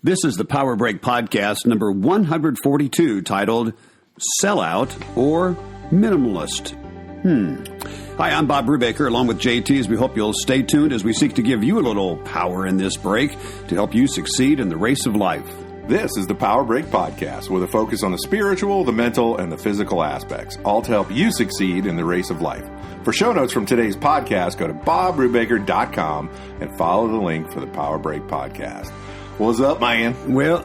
This is the Power Break Podcast number 142, titled Sellout or Minimalist. Hi, I'm Bob Brubaker, along with JT, as we hope you'll stay tuned as we seek to give you a little power in this break to help you succeed in the race of life. This is the Power Break Podcast, with a focus on the spiritual, the mental, and the physical aspects, all to help you succeed in the race of life. For show notes from today's podcast, go to bobbrubaker.com and follow the link for the Power Break Podcast. What's up, man? Well,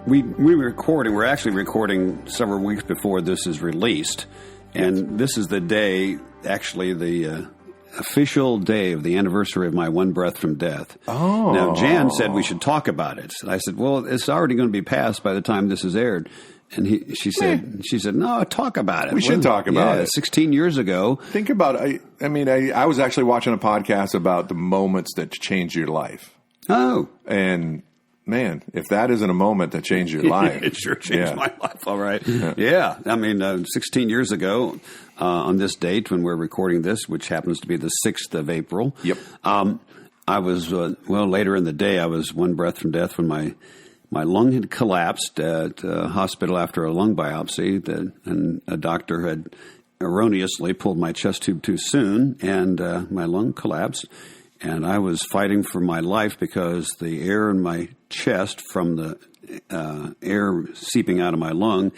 we recording. We're actually recording several weeks before this is released, and this is the day, actually the official day of the anniversary of my one breath from death. Oh. Now, Jan said we should talk about it. And I said, well, it's already going to be past by the time this is aired. And she said, no, talk about it. We should talk about it. 16 years ago. Think about it. I was actually watching a podcast about the moments that changed your life. Oh. And, man, if that isn't a moment that changed your life. It sure changed my life, all right. Yeah. 16 years ago, on this date when we're recording this, which happens to be the 6th of April. Yep. I was, later in the day, I was one breath from death when my lung had collapsed at a hospital after a lung biopsy, and a doctor had erroneously pulled my chest tube too soon, and my lung collapsed. And I was fighting for my life because the air in my chest from the air seeping out of my lung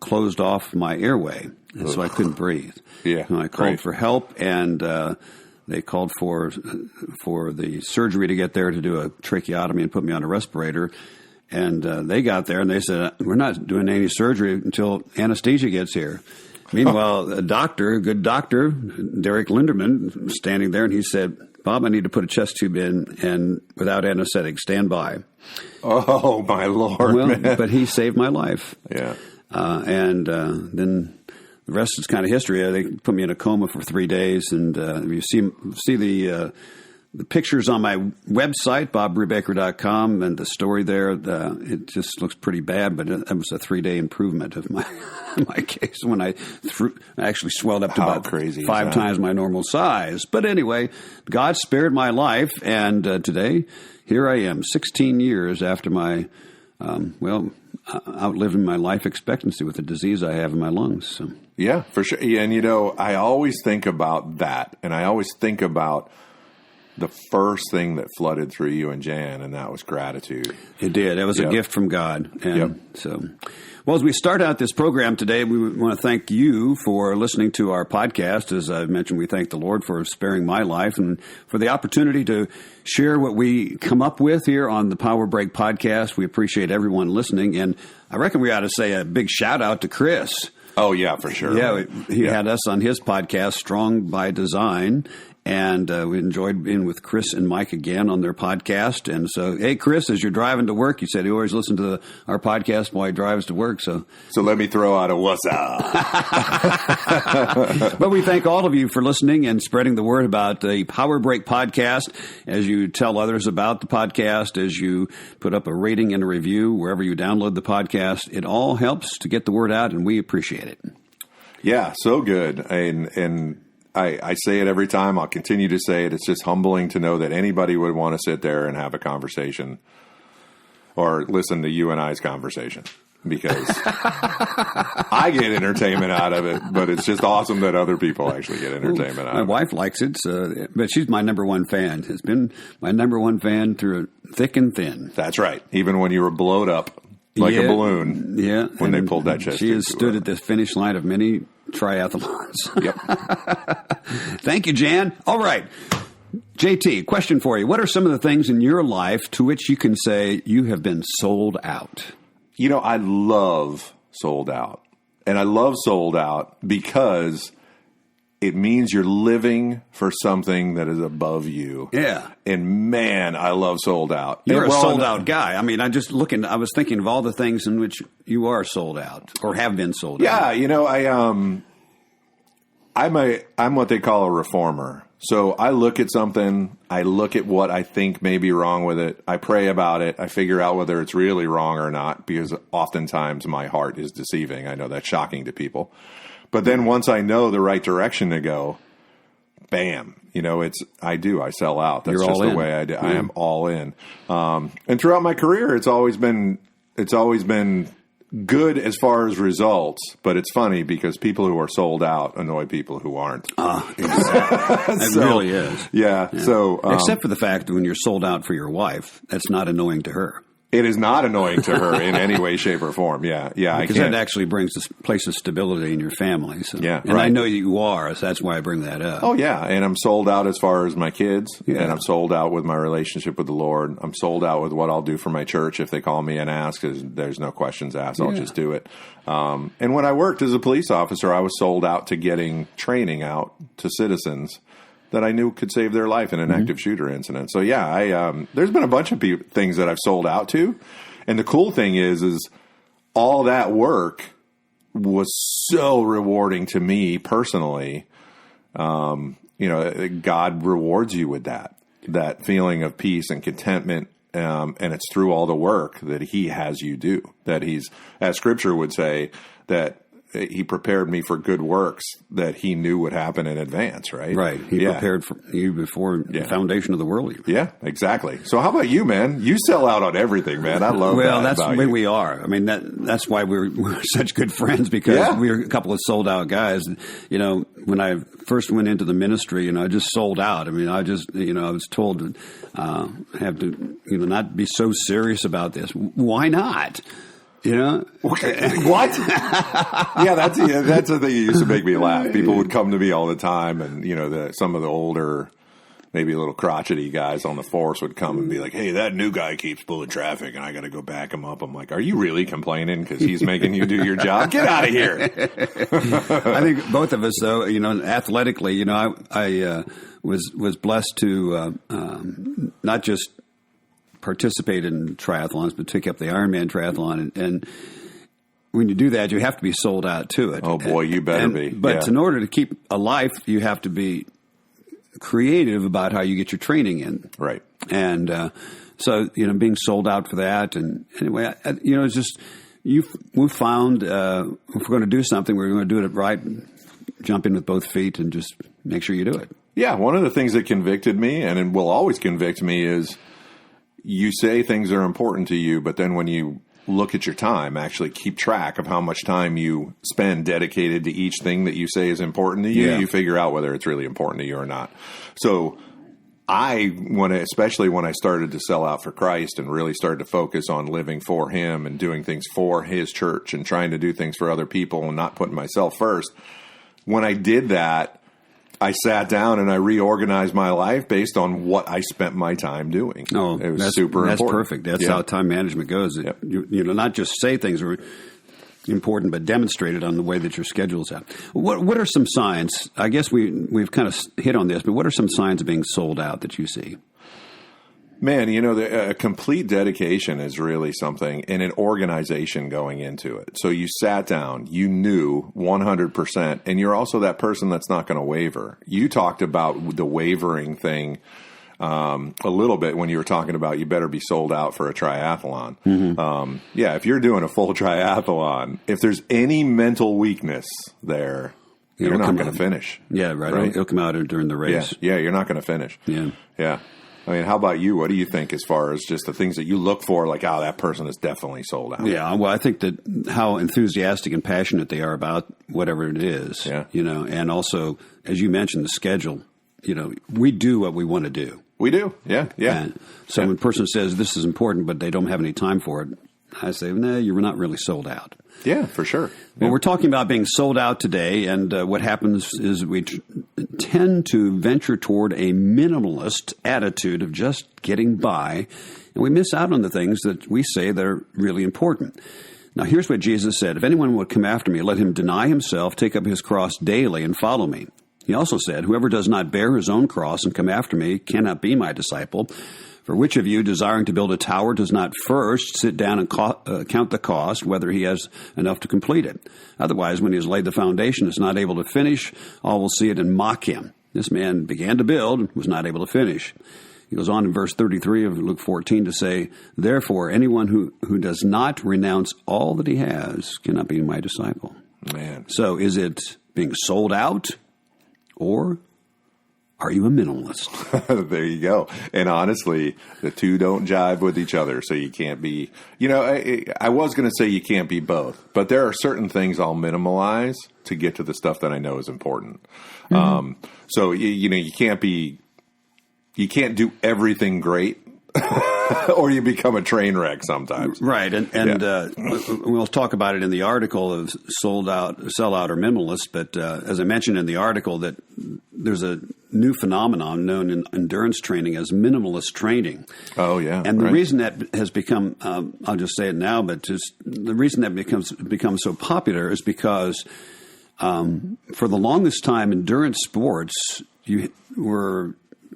closed off my airway, and so I couldn't breathe. Yeah, and I called for help, and they called for the surgery to get there to do a tracheotomy and put me on a respirator. And they got there, and they said, we're not doing any surgery until anesthesia gets here. Meanwhile, a good doctor, Derek Linderman, was standing there, and he said, Bob, I need to put a chest tube in, and without anesthetic, stand by. Oh, my Lord, man. But he saved my life. Yeah. And then the rest is kind of history. They put me in a coma for 3 days, and you see the pictures on my website, bobbrubaker.com, and the story there, it just looks pretty bad, but it was a 3-day improvement of my case when I actually swelled up to about 5 times my normal size. But anyway, God spared my life, and today, here I am, 16 years after my, outliving my life expectancy with the disease I have in my lungs. So. Yeah, for sure. Yeah, and I always think about that, and I always think about the first thing that flooded through you and Jan, and that was gratitude. It did. It was a gift from God. And so, well, as we start out this program today, we want to thank you for listening to our podcast. As I mentioned, we thank the Lord for sparing my life and for the opportunity to share what we come up with here on the Power Break Podcast. We appreciate everyone listening, and I reckon we ought to say a big shout out to Chris. Oh, yeah, for sure. Yeah, he had us on his podcast, Strong by Design. And we enjoyed being with Chris and Mike again on their podcast. And so, hey, Chris, as you're driving to work, you said you always listen to our podcast while he drives to work. So let me throw out a what's up. But we thank all of you for listening and spreading the word about the Power Break Podcast. As you tell others about the podcast, as you put up a rating and a review wherever you download the podcast, it all helps to get the word out, and we appreciate it. Yeah, so good. And I say it every time. I'll continue to say it. It's just humbling to know that anybody would want to sit there and have a conversation or listen to you and I's conversation, because I get entertainment out of it, but it's just awesome that other people actually get entertainment out of it. My wife likes it, but she's my number one fan. It's been my number one fan through thick and thin. That's right. Even when you were blowed up like a balloon. Yeah. When they pulled that chest. She has stood at the finish line of many triathlons. Yep. Thank you, Jan. All right. JT, question for you. What are some of the things in your life to which you can say you have been sold out? I love sold out. And I love sold out because it means you're living for something that is above you. Yeah. And man, I love sold out. You're a sold out guy. I mean, I was thinking of all the things in which you are sold out or have been sold out. Yeah, I'm what they call a reformer. So I look at something, I look at what I think may be wrong with it, I pray about it, I figure out whether it's really wrong or not, because oftentimes my heart is deceiving. I know that's shocking to people. But then once I know the right direction to go, bam. I sell out. That's You're just all the in. way I do. I am all in. And throughout my career, it's always been good as far as results, but it's funny because people who are sold out annoy people who aren't. Exactly. It really is. Yeah. So, except for the fact that when you're sold out for your wife, that's not annoying to her. it is not annoying to her in any way, shape, or form. Yeah. Because that actually brings this place of stability in your family. So. Yeah, and right. I know you are, so that's why I bring that up. Oh, yeah. And I'm sold out as far as my kids, and I'm sold out with my relationship with the Lord. I'm sold out with what I'll do for my church if they call me and ask, because there's no questions asked. I'll just do it. And when I worked as a police officer, I was sold out to getting training out to citizens that I knew could save their life in an active shooter incident. So, yeah, there's been a bunch of things that I've sold out to. And the cool thing is all that work was so rewarding to me personally. God rewards you with that feeling of peace and contentment. And it's through all the work that he has you do, that he's, as scripture would say, that he prepared me for good works that he knew would happen in advance, right? Right. He prepared for you before the foundation of the world. Yeah, exactly. So how about you, man? You sell out on everything, man. I love that. Well, that's about the way you. we are. I mean, that's why we're such good friends, because we're a couple of sold out guys. When I first went into the ministry, I just sold out. I mean, I was told to have to, not be so serious about this. Why not? What? Yeah, that's the thing that used to make me laugh. People would come to me all the time, and some of the older, maybe a little crotchety guys on the force would come and be like, "Hey, that new guy keeps pulling traffic, and I got to go back him up." I'm like, "Are you really complaining because he's making you do your job? Get out of here!" I think both of us, though, athletically, I was blessed to not just participate in triathlons, but pick up the Ironman triathlon. And when you do that, you have to be sold out to it. Oh, boy, you better be. But in order to keep a life, you have to be creative about how you get your training in. Right. And so, being sold out for that. And anyway, it's just, we found if we're going to do something, we're going to do it right, jump in with both feet and just make sure you do it. Yeah, one of the things that convicted me, and it will always convict me, is you say things are important to you, but then when you look at your time, actually keep track of how much time you spend dedicated to each thing that you say is important to you, you figure out whether it's really important to you or not. So especially when I started to sell out for Christ and really started to focus on living for him and doing things for his church and trying to do things for other people and not putting myself first, when I did that, I sat down and I reorganized my life based on what I spent my time doing. Oh, it was super important. That's perfect. That's how time management goes. Yep. Not just say things are important, but demonstrate it on the way that your schedule's out. What are some signs? I guess we've kind of hit on this, but what are some signs of being sold out that you see? Man, a complete dedication is really something, and an organization going into it. So you sat down, you knew 100%, and you're also that person that's not going to waver. You talked about the wavering thing a little bit when you were talking about you better be sold out for a triathlon. Mm-hmm. If you're doing a full triathlon, if there's any mental weakness there, you're not going to finish. Yeah, right. It'll come out during the race. Yeah, you're not going to finish. Yeah. I mean, how about you? What do you think as far as just the things that you look for, like, that person is definitely sold out? Yeah, well, I think that how enthusiastic and passionate they are about whatever it is, and also, as you mentioned, the schedule. We do what we want to do. We do, yeah. And so when a person says this is important, but they don't have any time for it, I say, no, you're not really sold out. Yeah, for sure. Well, we're talking about being sold out today, and what happens is we tend to venture toward a minimalist attitude of just getting by, and we miss out on the things that we say that are really important. Now, here's what Jesus said. If anyone would come after me, let him deny himself, take up his cross daily, and follow me. He also said, whoever does not bear his own cross and come after me cannot be my disciple. For which of you, desiring to build a tower, does not first sit down and count the cost, whether he has enough to complete it? Otherwise, when he has laid the foundation, is not able to finish, all will see it and mock him. This man began to build and was not able to finish. He goes on in verse 33 of Luke 14 to say, therefore, anyone who does not renounce all that he has cannot be my disciple. Man. So is it being sold out or are you a minimalist? There you go. And honestly, the two don't jive with each other. So you can't be, I was going to say you can't be both, but there are certain things I'll minimalize to get to the stuff that I know is important. So, you can't do everything great. Or you become a train wreck sometimes. Right. And we'll talk about it in the article of Sellout or Minimalist. But as I mentioned in the article, that there's a new phenomenon known in endurance training as minimalist training. Oh, yeah. And the reason that has become, I'll just say it now, but just the reason that becomes so popular is because for the longest time, endurance sports,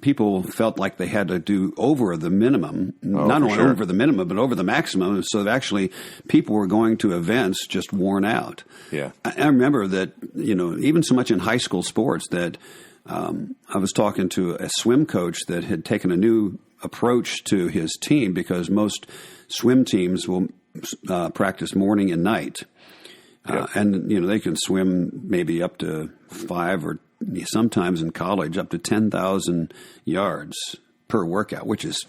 people felt like they had to do over the minimum, not only over the minimum, but over the maximum. So that actually people were going to events just worn out. Yeah. I remember that, even so much in high school sports that I was talking to a swim coach that had taken a new approach to his team because most swim teams will practice morning and night. And, they can swim maybe up to 5 or sometimes in college up to 10,000 yards per workout, which is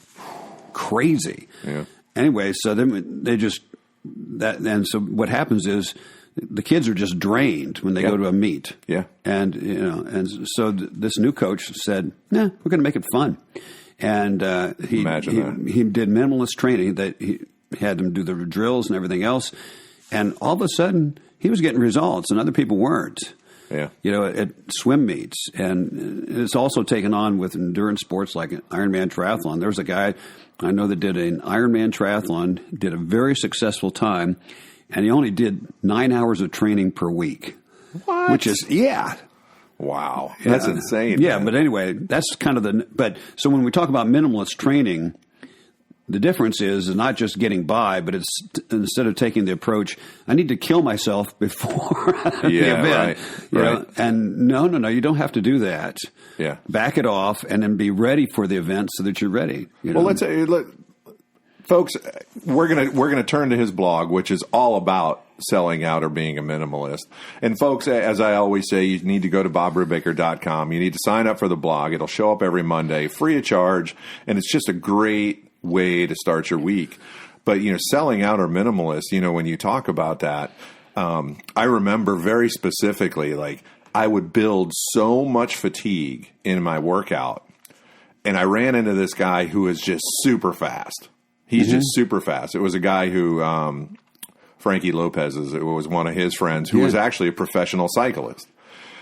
crazy. Yeah. Anyway, so then they just and so what happens is the kids are just drained when they go to a meet. Yeah. And so this new coach said, we're going to make it fun. And he did minimalist training that he had them do the drills and everything else. And all of a sudden he was getting results and other people weren't. Yeah. At swim meets. And it's also taken on with endurance sports like an Ironman triathlon. There was a guy I know that did an Ironman triathlon, did a very successful time, and he only did 9 hours of training per week. What? Which is, Wow. That's insane. Yeah, man. but anyway, that's kind of so when we talk about minimalist training, the difference is not just getting by, but it's instead of taking the approach, I need to kill myself before the event. Right. And no, you don't have to do that. Yeah. Back it off and then be ready for the event so that you're ready. Well, folks, we're gonna turn to his blog, which is all about selling out or being a minimalist. And folks, as I always say, you need to go to BobBrubaker.com. You need to sign up for the blog. It'll show up every Monday, free of charge, and it's just a great way to start your week. But, selling out or minimalist, when you talk about that, I remember very specifically, like I would build so much fatigue in my workout. And I ran into this guy who was just super fast. He's just super fast. It was a guy who, Frankie Lopez's, it was one of his friends who was actually a professional cyclist.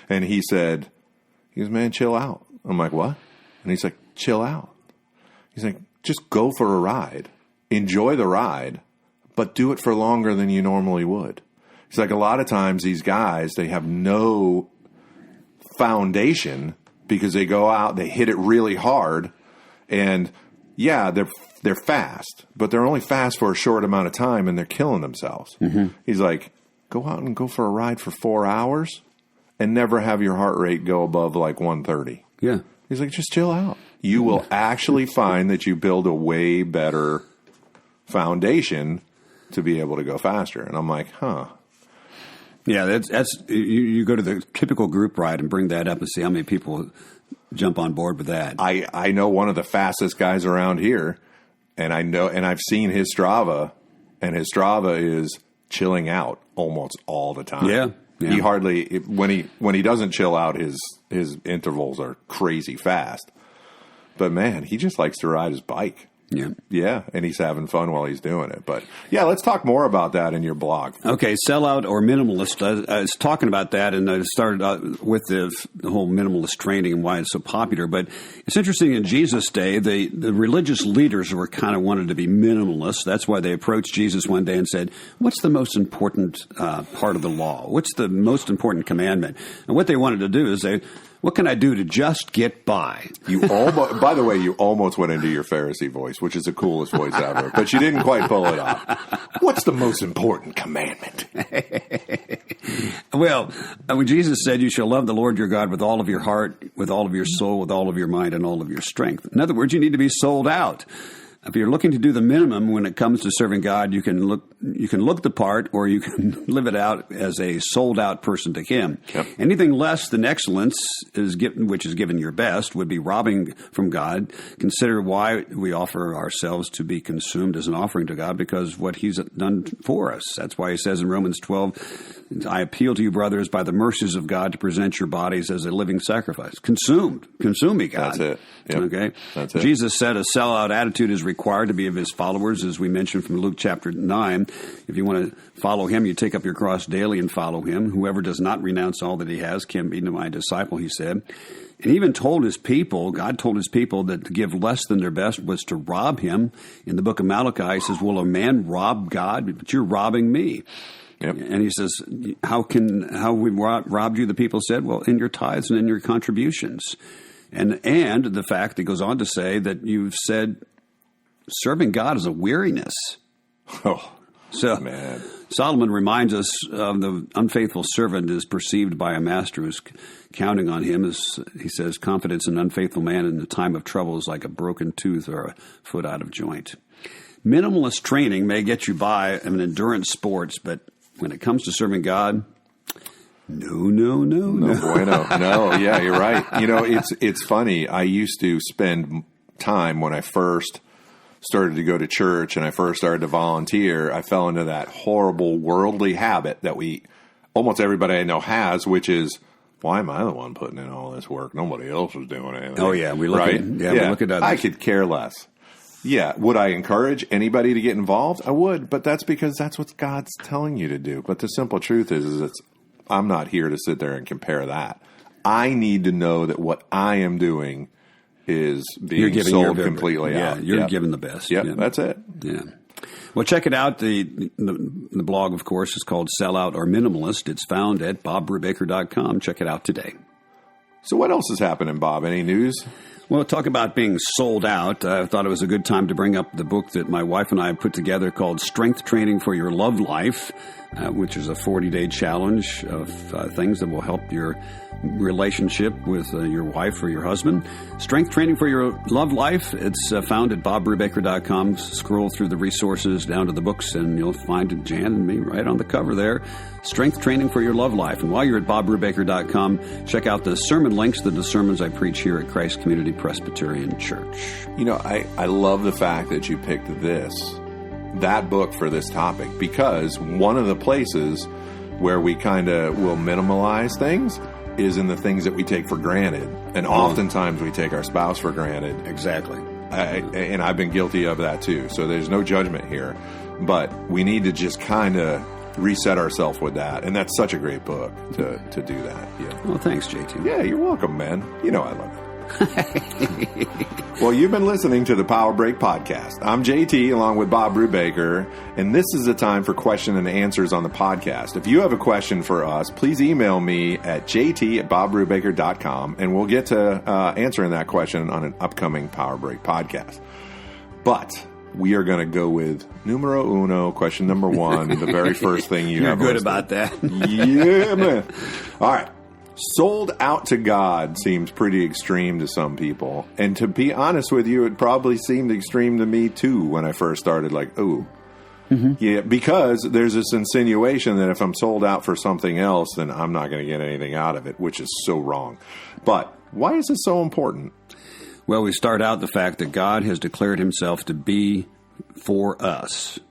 And he said, man, chill out. I'm like, what? And he's like, chill out. He's like, just go for a ride. Enjoy the ride, but do it for longer than you normally would. It's like a lot of times these guys, they have no foundation because they go out, they hit it really hard, and they're fast, but they're only fast for a short amount of time, and they're killing themselves. Mm-hmm. He's like, go out and go for a ride for 4 hours and never have your heart rate go above like 130. Yeah. He's like, just chill out. You will actually find that you build a way better foundation to be able to go faster. And I'm like, huh. Yeah, that's you go to the typical group ride and bring that up and see how many people jump on board with that. I know one of the fastest guys around here, and I've seen his Strava, and his Strava is chilling out almost all the time. Yeah. He hardly when he doesn't chill out, his intervals are crazy fast. But man, he just likes to ride his bike. Yeah. Yeah, and he's having fun while he's doing it. But yeah, let's talk more about that in your blog. Okay, Sellout or Minimalist. I was talking about that, and I started out with the whole minimalist training and why it's so popular. But it's interesting, in Jesus' day, the religious leaders were kind of wanted to be minimalist. That's why they approached Jesus one day and said, what's the most important part of the law? What's the most important commandment? And what they wanted to do is what can I do to just get by? By the way, you almost went into your Pharisee voice, which is the coolest voice ever, but you didn't quite pull it off. What's the most important commandment? Well, when Jesus said, you shall love the Lord your God with all of your heart, with all of your soul, with all of your mind, and all of your strength. In other words, you need to be sold out. If you're looking to do the minimum when it comes to serving God, you can look you can look the part, or you can live it out as a sold out person to Him. Yep. Anything less than excellence which is given your best, would be robbing from God. Consider why we offer ourselves to be consumed as an offering to God, because what He's done for us. That's why He says in Romans 12, I appeal to you, brothers, by the mercies of God, to present your bodies as a living sacrifice. Consume me, God. That's it. Yep. Okay. That's it. Jesus said a sellout attitude is required to be of His followers, as we mentioned from Luke chapter 9. If you want to follow Him, you take up your cross daily and follow Him. Whoever does not renounce all that he has can't be my disciple, He said. And He even told His people, God told His people, that to give less than their best was to rob Him. In the book of Malachi, He says, will a man rob God? But you're robbing me. Yep. And He says, how we robbed you, the people said? Well, in your tithes and in your contributions. And the fact, it goes on to say that you've said serving God is a weariness. Oh, so man. Solomon reminds us of the unfaithful servant is perceived by a master who's counting on him. As he says, confidence in an unfaithful man in the time of trouble is like a broken tooth or a foot out of joint. Minimalist training may get you by in endurance sports, but when it comes to serving God, no. Bueno. No, yeah, you're right. It's funny. I used to spend time when I first started to go to church and I first started to volunteer. I fell into that horrible worldly habit that almost everybody I know has, which is, why am I the one putting in all this work? Nobody else is doing anything. Oh yeah, we look right? we look at others. I could care less. Yeah. Would I encourage anybody to get involved? I would, but that's because that's what God's telling you to do. But the simple truth is I'm not here to sit there and compare that. I need to know that what I am doing is being sold completely out. You're giving the best. Yep, that's it. Yeah. Well, check it out. The blog, of course, is called Sellout Or Minimalist. It's found at bobbrubaker.com. Check it out today. So what else is happening, Bob? Any news? Well, talk about being sold out. I thought it was a good time to bring up the book that my wife and I put together called Strength Training for Your Love Life, which is a 40-day challenge of things that will help your relationship with your wife or your husband. Strength Training for Your Love Life. It's found at bobbrubaker.com. Scroll through the resources down to the books, and you'll find Jan and me right on the cover there. Strength Training for Your Love Life. And while you're at bobbrubaker.com, check out the sermon links to the sermons I preach here at Christ Community Presbyterian Church. I love the fact that you picked that book for this topic, because one of the places where we kind of will minimalize things is in the things that we take for granted. And oftentimes we take our spouse for granted. Exactly. And I've been guilty of that too. So there's no judgment here. But we need to just kind of reset ourselves with that. And that's such a great book to do that. Yeah. Well, thanks, JT. Yeah, you're welcome, man. I love it. Well, you've been listening to the Power Break Podcast. I'm JT along with Bob Brubaker, and this is the time for question and answers on the podcast. If you have a question for us, please email me at jt@bobbrubaker.com, and we'll get to answering that question on an upcoming Power Break Podcast. But we are going to go with numero uno, question number one, the very first thing you have. You're good listed. about that. Yeah, man. All right. Sold out to God seems pretty extreme to some people. And to be honest with you, it probably seemed extreme to me too when I first started, yeah, because there's this insinuation that if I'm sold out for something else, then I'm not going to get anything out of it, which is so wrong. But why is it so important? Well, we start out the fact that God has declared Himself to be for us.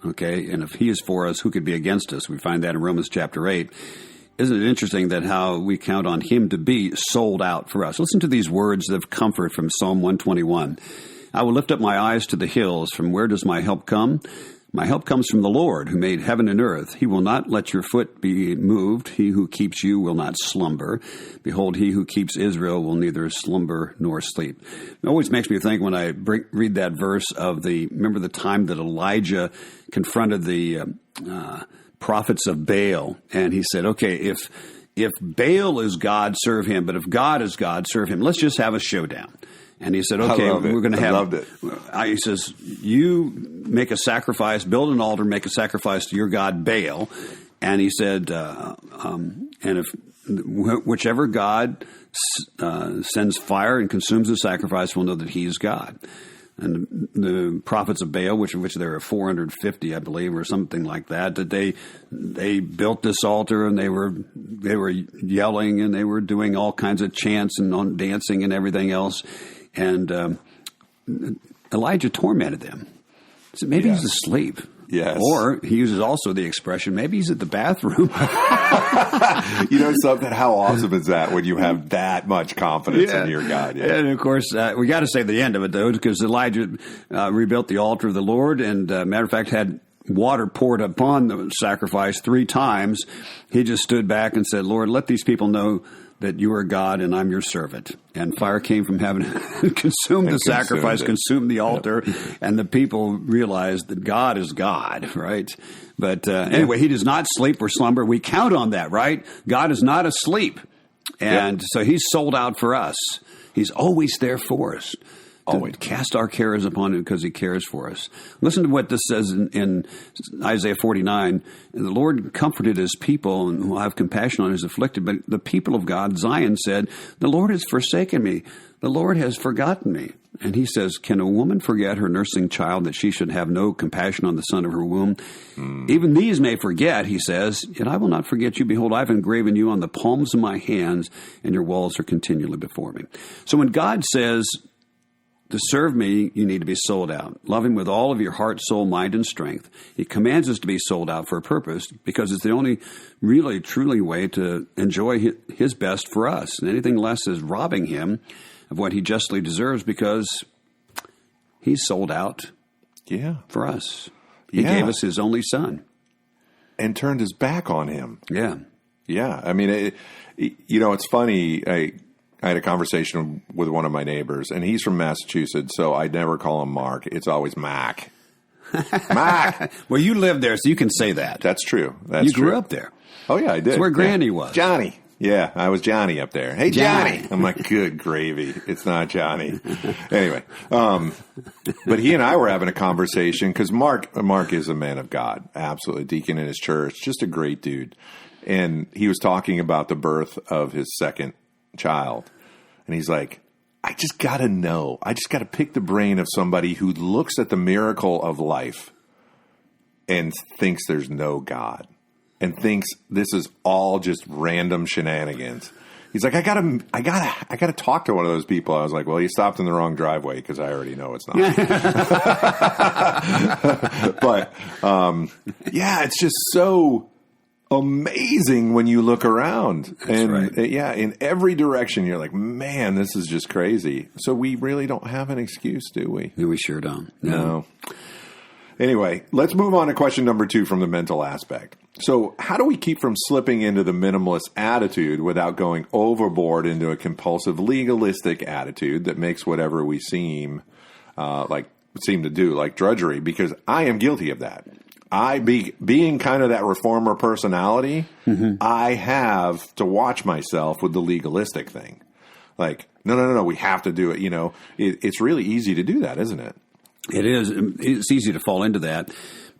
Okay? And if He is for us, who could be against us? We find that in Romans chapter 8. Isn't it interesting that how we count on Him to be sold out for us? Listen to these words of comfort from Psalm 121. I will lift up my eyes to the hills. From where does my help come? My help comes from the Lord, who made heaven and earth. He will not let your foot be moved. He who keeps you will not slumber. Behold, He who keeps Israel will neither slumber nor sleep. It always makes me think when I read that verse of remember the time that Elijah confronted the prophets of Baal, and he said, okay, if Baal is God, serve him, but if God is God, serve him. Let's just have a showdown. And he said, okay, we're going to have... I loved it. He says, you make a sacrifice, build an altar, make a sacrifice to your God Baal. And he said, and if whichever God sends fire and consumes the sacrifice, we'll know that He is God. and the prophets of Baal, which there were 450, I believe, or something like that, that they built this altar, and they were yelling, and they were doing all kinds of chants and dancing and everything else. And Elijah tormented them. So maybe he's asleep. Yes. Or he uses also the expression, maybe he's at the bathroom. You know something? How awesome is that when you have that much confidence in your God? Yeah. And, of course, we got to say the end of it, though, because Elijah rebuilt the altar of the Lord and, matter of fact, had water poured upon the sacrifice 3 times. He just stood back and said, Lord, let these people know that you are God and I'm your servant. And fire came from heaven and consumed the sacrifice, consumed the altar, and the people realized that God is God, right? But anyway, he does not sleep or slumber. We count on that, right? God is not asleep. And so he's sold out for us. He's always there for us. Always cast our cares upon him because he cares for us. Listen to what this says in Isaiah 49. The Lord comforted his people and will have compassion on his afflicted. But the people of God, Zion, said, the Lord has forsaken me. The Lord has forgotten me. And he says, can a woman forget her nursing child that she should have no compassion on the son of her womb? Even these may forget, he says, yet I will not forget you. Behold, I've engraven you on the palms of my hands, and your walls are continually before me. So when God says, to serve me, you need to be sold out. Love him with all of your heart, soul, mind, and strength. He commands us to be sold out for a purpose because it's the only really, truly way to enjoy his best for us. And anything less is robbing him of what he justly deserves because he's sold out for us. He gave us his only son. And turned his back on him. Yeah. Yeah. I mean, it's funny. I had a conversation with one of my neighbors, and he's from Massachusetts, so I never call him Mark. It's always Mac. Mac! Well, you live there, so you can say that. That's true. You grew up there. Oh, yeah, I did. That's where Granny was. Johnny. Yeah, I was Johnny up there. Hey, Johnny. I'm like, good gravy. It's not Johnny. Anyway, but he and I were having a conversation because Mark is a man of God, absolutely, deacon in his church, just a great dude. And he was talking about the birth of his second child. And he's like, I just got to know. I just got to pick the brain of somebody who looks at the miracle of life and thinks there's no God and thinks this is all just random shenanigans. He's like, I gotta talk to one of those people. I was like, well, you stopped in the wrong driveway because I already know it's not. But it's just so amazing when you look around. In every direction, you're like, man, this is just crazy. So we really don't have an excuse, do we? We sure don't. No. Anyway, let's move on to question number 2 from the mental aspect. So how do we keep from slipping into the minimalist attitude without going overboard into a compulsive legalistic attitude that makes whatever we seem to do like drudgery? Because I am guilty of that. Being kind of that reformer personality, I have to watch myself with the legalistic thing. Like, no, we have to do it. You know, it's really easy to do that, isn't it? It is. It's easy to fall into that.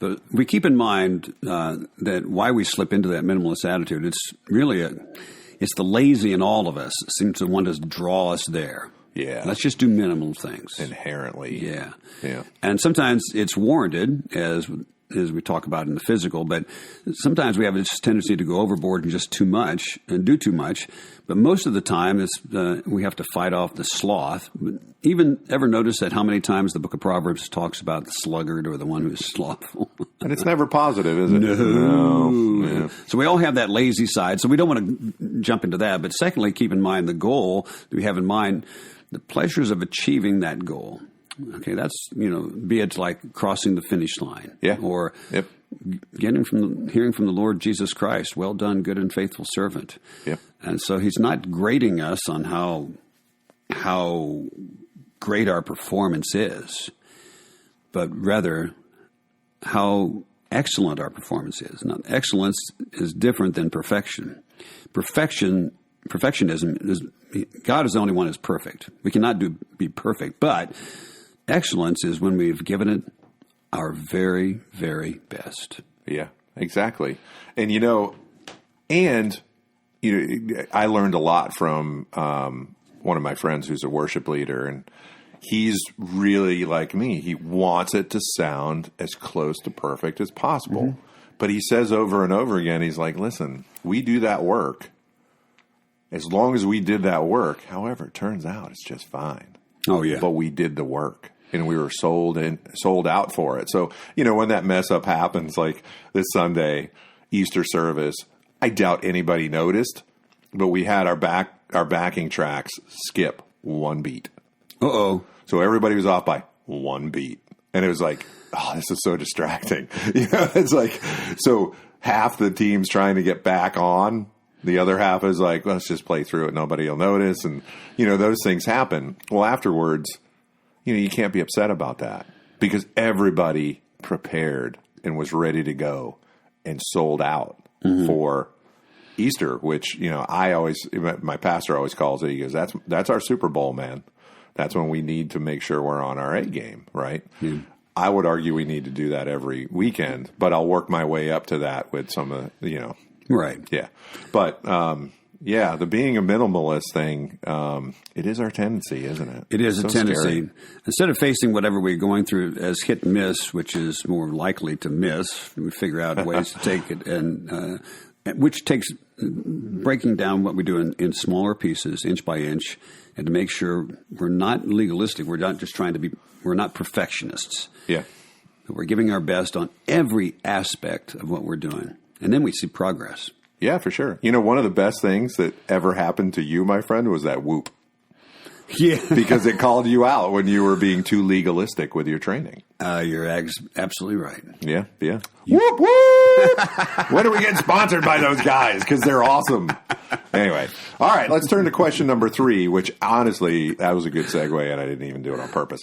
But we keep in mind that why we slip into that minimalist attitude, it's really it's the lazy in all of us. It seems to want to draw us there. Yeah. Let's just do minimal things. Inherently. Yeah. Yeah. And sometimes it's warranted, as we talk about in the physical, but sometimes we have this tendency to go overboard and just too much and do too much. But most of the time, we have to fight off the sloth. Even ever notice that how many times the book of Proverbs talks about the sluggard or the one who is slothful? And it's never positive, is it? No. Yeah. So we all have that lazy side. So we don't want to jump into that. But secondly, keep in mind the goal that we have in mind, the pleasures of achieving that goal. Okay, that's, be it like crossing the finish line. Yeah. Or hearing from the Lord Jesus Christ, well done, good and faithful servant. Yeah. And so he's not grading us on how great our performance is, but rather how excellent our performance is. Now, excellence is different than perfection. Perfectionism is, God is the only one who's perfect. We cannot be perfect, but excellence is when we've given it our very, very best. Yeah, exactly. And, I learned a lot from one of my friends who's a worship leader, and he's really like me. He wants it to sound as close to perfect as possible. Mm-hmm. But he says over and over again, he's like, listen, we do that work. As long as we did that work, however, it turns out it's just fine. Oh, yeah. But we did the work, and we were sold out for it. So, when that mess up happens, like this Sunday, Easter service, I doubt anybody noticed, but we had our backing tracks skip one beat. Uh-oh. So everybody was off by one beat. And it was like, oh, this is so distracting. It's like, so half the team's trying to get back on. The other half is like, let's just play through it. Nobody will notice. And, those things happen. Well, afterwards, you can't be upset about that because everybody prepared and was ready to go and sold out for Easter, which, my pastor always calls it. He goes, that's our Super Bowl, man. That's when we need to make sure we're on our A game, right? Yeah. I would argue we need to do that every weekend, but I'll work my way up to that with some of, Right. Yeah. But, the being a minimalist thing, it is our tendency, isn't it? It is it's a tendency. Scary. Instead of facing whatever we're going through as hit and miss, which is more likely to miss, we figure out ways to take it, and which takes breaking down what we do in smaller pieces, inch by inch, and to make sure we're not legalistic. We're not just we're not perfectionists. Yeah. But we're giving our best on every aspect of what we're doing. And then we see progress. Yeah, for sure. One of the best things that ever happened to you, my friend, was that whoop. Yeah. Because it called you out when you were being too legalistic with your training. You're absolutely right. Yeah, yeah. Whoop, whoop! When are we getting sponsored by those guys? Because they're awesome. Anyway. All right, let's turn to question number 3, which honestly, that was a good segue, and I didn't even do it on purpose.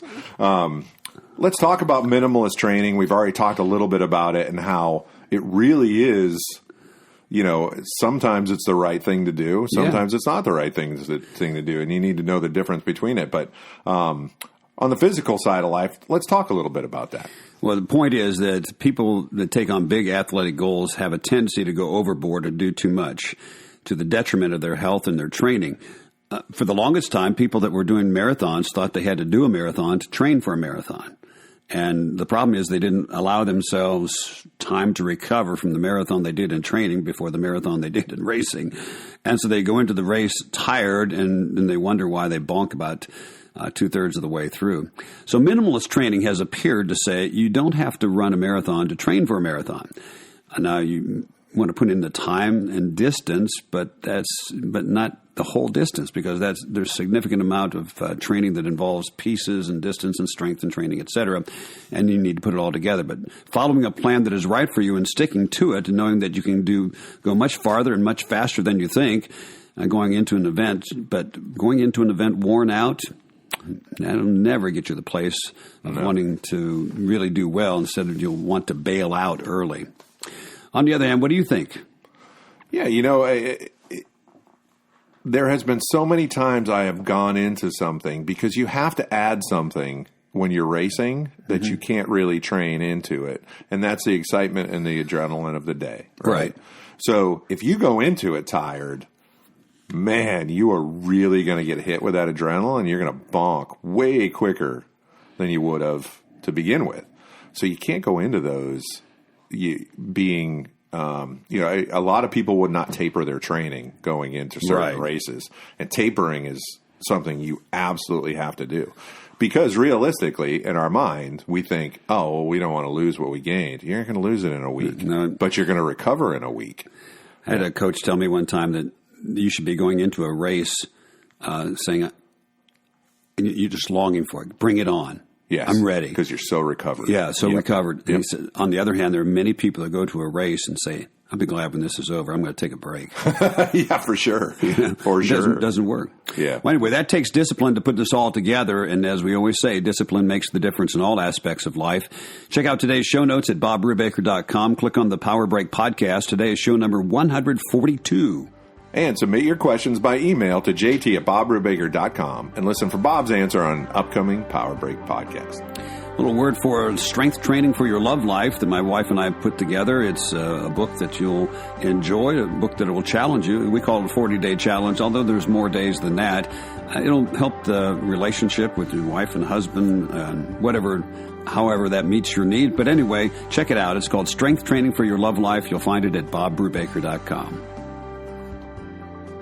Let's talk about minimalist training. We've already talked a little bit about it and how it really is, sometimes it's the right thing to do. Sometimes it's not the right thing to do, and you need to know the difference between it. But on the physical side of life, let's talk a little bit about that. Well, the point is that people that take on big athletic goals have a tendency to go overboard and do too much to the detriment of their health and their training. For the longest time, people that were doing marathons thought they had to do a marathon to train for a marathon. And the problem is they didn't allow themselves time to recover from the marathon they did in training before the marathon they did in racing. And so they go into the race tired, and then they wonder why they bonk about 2/3 of the way through. So minimalist training has appeared to say you don't have to run a marathon to train for a marathon. Now, you want to put in the time and distance, but not the whole distance, because there's a significant amount of training that involves pieces and distance and strength and training, etc. And you need to put it all together. But following a plan that is right for you and sticking to it, and knowing that you can go much farther and much faster than you think, going into an event. But going into an event worn out, that'll never get you the place of wanting to really do well. Instead of you'll want to bail out early. On the other hand, what do you think? Yeah, there has been so many times I have gone into something because you have to add something when you're racing that you can't really train into it. And that's the excitement and the adrenaline of the day. Right. So if you go into it tired, man, you are really going to get hit with that adrenaline. You're going to bonk way quicker than you would have to begin with. So you can't go into those being, a lot of people would not taper their training going into certain races. And tapering is something you absolutely have to do. Because realistically, in our mind, we think, oh, well, we don't want to lose what we gained. You're not going to lose it in a week, but you're going to recover in a week. I had a coach tell me one time that you should be going into a race saying, you're just longing for it. Bring it on. Yes, I'm ready. Because you're so recovered. Yeah, recovered. And he said, on the other hand, there are many people that go to a race and say, I'll be glad when this is over. I'm going to take a break. Yeah, for sure. For sure. It doesn't work. Yeah. Well, anyway, that takes discipline to put this all together. And as we always say, discipline makes the difference in all aspects of life. Check out today's show notes at BobBrubaker.com. Click on the Power Break podcast. Today is show number 142. And submit your questions by email to jt@bobbrubaker.com and listen for Bob's answer on an upcoming Power Break podcast. little word for strength training for your love life that my wife and I put together. It's a book that you'll enjoy, a book that will challenge you. We call it a 40-day challenge, although there's more days than that. It'll help the relationship with your wife and husband, however that meets your need. But anyway, check it out. It's called Strength Training for Your Love Life. You'll find it at bobbrubaker.com.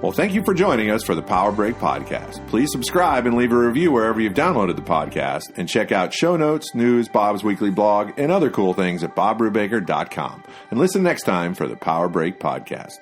Well, thank you for joining us for the Power Break Podcast. Please subscribe and leave a review wherever you've downloaded the podcast, and check out show notes, news, Bob's weekly blog, and other cool things at bobbrubaker.com. And listen next time for the Power Break Podcast.